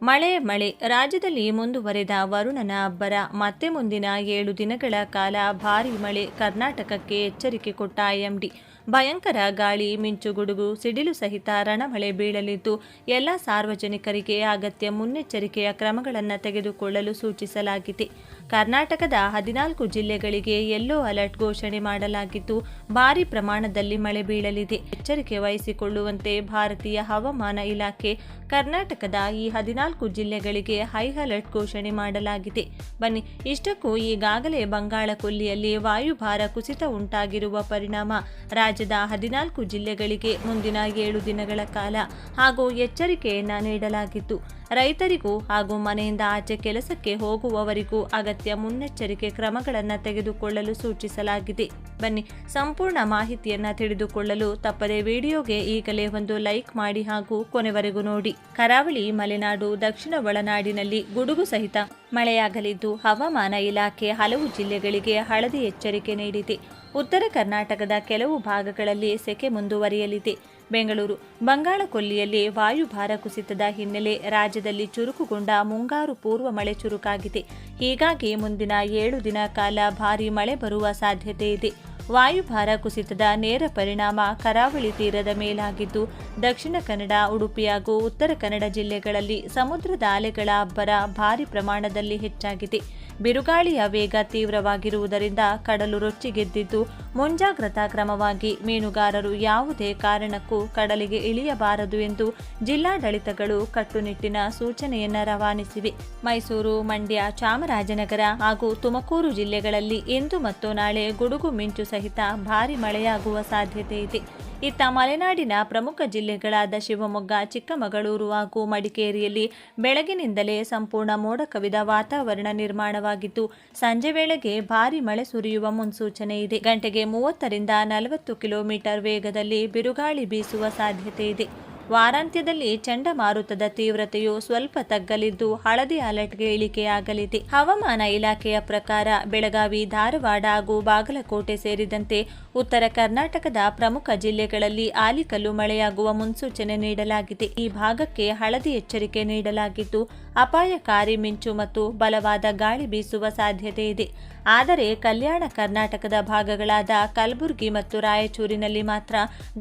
ಮಳೆ ರಾಜ್ಯದಲ್ಲಿ ಮುಂದುವರೆದ ವರುಣನ ಅಬ್ಬರ. ಮತ್ತೆ ಮುಂದಿನ 7 ದಿನಗಳ ಕಾಲ ಭಾರೀ ಮಳೆ. ಕರ್ನಾಟಕಕ್ಕೆ ಎಚ್ಚರಿಕೆ ಕೊಟ್ಟ ಐಎಂಡಿ. ಭಯಂಕರ ಗಾಳಿ, ಮಿಂಚು, ಗುಡುಗು, ಸಿಡಿಲು ಸಹಿತ ರಣಮಳೆ ಬೀಳಲಿದ್ದು ಎಲ್ಲ ಸಾರ್ವಜನಿಕರಿಗೆ ಅಗತ್ಯ ಮುನ್ನೆಚ್ಚರಿಕೆಯ ಕ್ರಮಗಳನ್ನು ತೆಗೆದುಕೊಳ್ಳಲು ಸೂಚಿಸಲಾಗಿದೆ. ಕರ್ನಾಟಕದ 14 ಜಿಲ್ಲೆಗಳಿಗೆ ಯೆಲ್ಲೋ ಅಲರ್ಟ್ ಘೋಷಣೆ ಮಾಡಲಾಗಿದ್ದು ಭಾರೀ ಪ್ರಮಾಣದಲ್ಲಿ ಮಳೆ ಬೀಳಲಿದೆ. ಎಚ್ಚರಿಕೆ ವಹಿಸಿಕೊಳ್ಳುವಂತೆ ಭಾರತೀಯ ಹವಾಮಾನ ಇಲಾಖೆ ಕರ್ನಾಟಕದ ಈ 14 ಜಿಲ್ಲೆಗಳಿಗೆ ಹೈ ಅಲರ್ಟ್ ಘೋಷಣೆ ಮಾಡಲಾಗಿದೆ. ಬನ್ನಿ, ಇಷ್ಟಕ್ಕೂ ಈಗಾಗಲೇ ಬಂಗಾಳ ಕೊಲ್ಲಿಯಲ್ಲಿ ವಾಯುಭಾರ ಕುಸಿತ ಉಂಟಾಗಿರುವ ಪರಿಣಾಮ ರಾಜ್ಯದ 14 ಜಿಲ್ಲೆಗಳಿಗೆ ಮುಂದಿನ 7 ದಿನಗಳ ಕಾಲ ಹಾಗೂ ಎಚ್ಚರಿಕೆಯನ್ನ ನೀಡಲಾಗಿತ್ತು. ರೈತರಿಗೂ ಹಾಗೂ ಮನೆಯಿಂದ ಆಚೆ ಕೆಲಸಕ್ಕೆ ಹೋಗುವವರಿಗೂ ಅಗತ್ಯ ಮುನ್ನೆಚ್ಚರಿಕೆ ಕ್ರಮಗಳನ್ನು ತೆಗೆದುಕೊಳ್ಳಲು ಸೂಚಿಸಲಾಗಿದೆ. ಬನ್ನಿ, ಸಂಪೂರ್ಣ ಮಾಹಿತಿಯನ್ನ ತಿಳಿದುಕೊಳ್ಳಲು ತಪ್ಪದೆ ವಿಡಿಯೋಗೆ ಈಗಲೇ ಒಂದು ಲೈಕ್ ಮಾಡಿ ಹಾಗೂ ಕೊನೆವರೆಗೂ ನೋಡಿ. ಕರಾವಳಿ, ಮಲೆನಾಡು, ದಕ್ಷಿಣ ಒಳನಾಡಿನಲ್ಲಿ ಗುಡುಗು ಸಹಿತ ಮಳೆಯಾಗಲಿದ್ದು ಹವಾಮಾನ ಇಲಾಖೆ ಹಲವು ಜಿಲ್ಲೆಗಳಿಗೆ ಹಳದಿ ಎಚ್ಚರಿಕೆ ನೀಡಿದೆ. ಉತ್ತರ ಕರ್ನಾಟಕದ ಕೆಲವು ಭಾಗಗಳಲ್ಲಿ ಸೆಕೆ ಮುಂದುವರಿಯಲಿದೆ. ಬೆಂಗಳೂರು, ಬಂಗಾಳ ಕೊಲ್ಲಿಯಲ್ಲಿ ವಾಯುಭಾರ ಕುಸಿತದ ಹಿನ್ನೆಲೆ ರಾಜ್ಯದಲ್ಲಿ ಚುರುಕುಗೊಂಡ ಮುಂಗಾರು ಪೂರ್ವ ಮಳೆ ಚುರುಕಾಗಿದೆ. ಹೀಗಾಗಿ ಮುಂದಿನ 7 ದಿನ ಕಾಲ ಭಾರೀ ಮಳೆ ಬರುವ ಸಾಧ್ಯತೆ ಇದೆ. ವಾಯುಭಾರ ಕುಸಿತದ ನೇರ ಪರಿಣಾಮ ಕರಾವಳಿ ತೀರದ ಮೇಲಾಗಿದ್ದು ದಕ್ಷಿಣ ಕನ್ನಡ, ಉಡುಪಿ ಹಾಗೂ ಉತ್ತರ ಕನ್ನಡ ಜಿಲ್ಲೆಗಳಲ್ಲಿ ಸಮುದ್ರದ ಅಲೆಗಳ ಅಬ್ಬರ ಭಾರೀ ಪ್ರಮಾಣದಲ್ಲಿ ಹೆಚ್ಚಾಗಿದೆ. ಬಿರುಗಾಳಿಯ ವೇಗ ತೀವ್ರವಾಗಿರುವುದರಿಂದ ಕಡಲು ರೊಚ್ಚಿಗೆದ್ದಿದ್ದು ಮುಂಜಾಗ್ರತಾ ಕ್ರಮವಾಗಿ ಮೀನುಗಾರರು ಯಾವುದೇ ಕಾರಣಕ್ಕೂ ಕಡಲಿಗೆ ಇಳಿಯಬಾರದು ಎಂದು ಜಿಲ್ಲಾಡಳಿತಗಳು ಕಟ್ಟುನಿಟ್ಟಿನ ಸೂಚನೆಯನ್ನ ರವಾನಿಸಿವೆ. ಮೈಸೂರು, ಮಂಡ್ಯ, ಚಾಮರಾಜನಗರ ಹಾಗೂ ತುಮಕೂರು ಜಿಲ್ಲೆಗಳಲ್ಲಿ ಇಂದು ಮತ್ತು ನಾಳೆ ಗುಡುಗು ಮಿಂಚು ಸಹಿತ ಭಾರೀ ಮಳೆಯಾಗುವ ಸಾಧ್ಯತೆ ಇದೆ. ಇತ್ತ ಮಲೆನಾಡಿನ ಪ್ರಮುಖ ಜಿಲ್ಲೆಗಳಾದ ಶಿವಮೊಗ್ಗ, ಚಿಕ್ಕಮಗಳೂರು ಹಾಗೂ ಮಡಿಕೇರಿಯಲ್ಲಿ ಬೆಳಗಿನಿಂದಲೇ ಸಂಪೂರ್ಣ ಮೋಡ ಕವಿದ ವಾತಾವರಣ ನಿರ್ಮಾಣವಾಗಿದ್ದು ಸಂಜೆ ವೇಳೆಗೆ ಭಾರೀ ಮಳೆ ಸುರಿಯುವ ಮುನ್ಸೂಚನೆ ಇದೆ. ಗಂಟೆಗೆ 30 ರಿಂದ 40 ಕಿಲೋಮೀಟರ್ ವೇಗದಲ್ಲಿ ಬಿರುಗಾಳಿ ಬೀಸುವ ಸಾಧ್ಯತೆ ಇದೆ. ವಾರಾಂತ್ಯದಲ್ಲಿ ಚಂಡಮಾರುತದ ತೀವ್ರತೆಯು ಸ್ವಲ್ಪ ತಗ್ಗಲಿದ್ದು ಹಳದಿ ಅಲರ್ಟ್ಗೆ ಇಳಿಕೆಯಾಗಲಿದೆ. ಹವಾಮಾನ ಇಲಾಖೆಯ ಪ್ರಕಾರ ಬೆಳಗಾವಿ, ಧಾರವಾಡ ಹಾಗೂ ಬಾಗಲಕೋಟೆ ಸೇರಿದಂತೆ ಉತ್ತರ ಕರ್ನಾಟಕದ ಪ್ರಮುಖ ಜಿಲ್ಲೆಗಳಲ್ಲಿ ಆಲಿಕಲ್ಲು ಮಳೆಯಾಗುವ ಮುನ್ಸೂಚನೆ ನೀಡಲಾಗಿದೆ. ಈ ಭಾಗಕ್ಕೆ ಹಳದಿ ಎಚ್ಚರಿಕೆ ನೀಡಲಾಗಿದ್ದು ಅಪಾಯಕಾರಿ ಮಿಂಚು ಮತ್ತು ಬಲವಾದ ಗಾಳಿ ಬೀಸುವ ಸಾಧ್ಯತೆ ಇದೆ. ಆದರೆ ಕಲ್ಯಾಣ ಕರ್ನಾಟಕದ ಭಾಗಗಳಾದ ಕಲಬುರಗಿ ಮತ್ತು ರಾಯಚೂರಿನಲ್ಲಿ ಮಾತ್ರ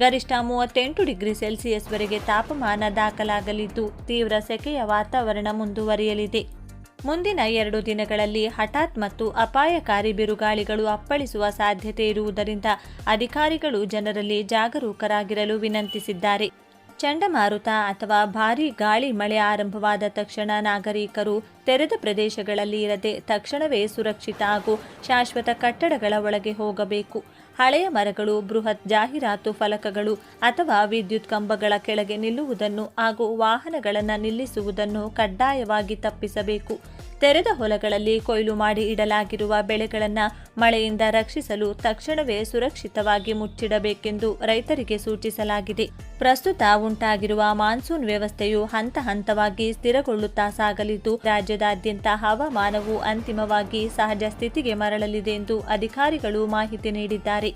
ಗರಿಷ್ಠ 38 ಡಿಗ್ರಿ ಸೆಲ್ಸಿಯಸ್ ವರೆಗೆ ತಾಪಮಾನ ದಾಖಲಾಗಲಿದ್ದು ತೀವ್ರ ಸೆಕೆಯ ವಾತಾವರಣ ಮುಂದುವರಿಯಲಿದೆ. ಮುಂದಿನ 2 ದಿನಗಳಲ್ಲಿ ಹಠಾತ್ ಮತ್ತು ಅಪಾಯಕಾರಿ ಬಿರುಗಾಳಿಗಳು ಅಪ್ಪಳಿಸುವ ಸಾಧ್ಯತೆ ಇರುವುದರಿಂದ ಅಧಿಕಾರಿಗಳು ಜನರಲ್ಲಿ ಜಾಗರೂಕರಾಗಿರಲು ವಿನಂತಿಸಿದ್ದಾರೆ. ಚಂಡಮಾರುತ ಅಥವಾ ಭಾರೀ ಗಾಳಿ ಮಳೆ ಆರಂಭವಾದ ತಕ್ಷಣ ನಾಗರಿಕರು ತೆರೆದ ಪ್ರದೇಶಗಳಲ್ಲಿ ಇರದೆ ತಕ್ಷಣವೇ ಸುರಕ್ಷಿತ ಹಾಗೂ ಶಾಶ್ವತ ಕಟ್ಟಡಗಳ ಒಳಗೆ ಹೋಗಬೇಕು. ಹಳೆಯ ಮರಗಳು, ಬೃಹತ್ ಜಾಹೀರಾತು ಫಲಕಗಳು ಅಥವಾ ವಿದ್ಯುತ್ ಕಂಬಗಳ ಕೆಳಗೆ ನಿಲ್ಲುವುದನ್ನು ಹಾಗೂ ವಾಹನಗಳನ್ನು ನಿಲ್ಲಿಸುವುದನ್ನು ಕಡ್ಡಾಯವಾಗಿ ತಪ್ಪಿಸಬೇಕು. ತೆರೆದ ಹೊಲಗಳಲ್ಲಿ ಕೊಯ್ಲು ಮಾಡಿ ಇಡಲಾಗಿರುವ ಬೆಳೆಗಳನ್ನು ಮಳೆಯಿಂದ ರಕ್ಷಿಸಲು ತಕ್ಷಣವೇ ಸುರಕ್ಷಿತವಾಗಿ ಮುಚ್ಚಿಡಬೇಕೆಂದು ರೈತರಿಗೆ ಸೂಚಿಸಲಾಗಿದೆ. ಪ್ರಸ್ತುತ ಉಂಟಾಗಿರುವ ಮಾನ್ಸೂನ್ ವ್ಯವಸ್ಥೆಯು ಹಂತ ಹಂತವಾಗಿ ಸ್ಥಿರಗೊಳ್ಳುತ್ತಾ ಸಾಗಲಿದ್ದು ರಾಜ್ಯದಾದ್ಯಂತ ಹವಾಮಾನವು ಅಂತಿಮವಾಗಿ ಸಹಜ ಸ್ಥಿತಿಗೆ ಮರಳಲಿದೆ ಎಂದು ಅಧಿಕಾರಿಗಳು ಮಾಹಿತಿ ನೀಡಿದ್ದಾರೆ.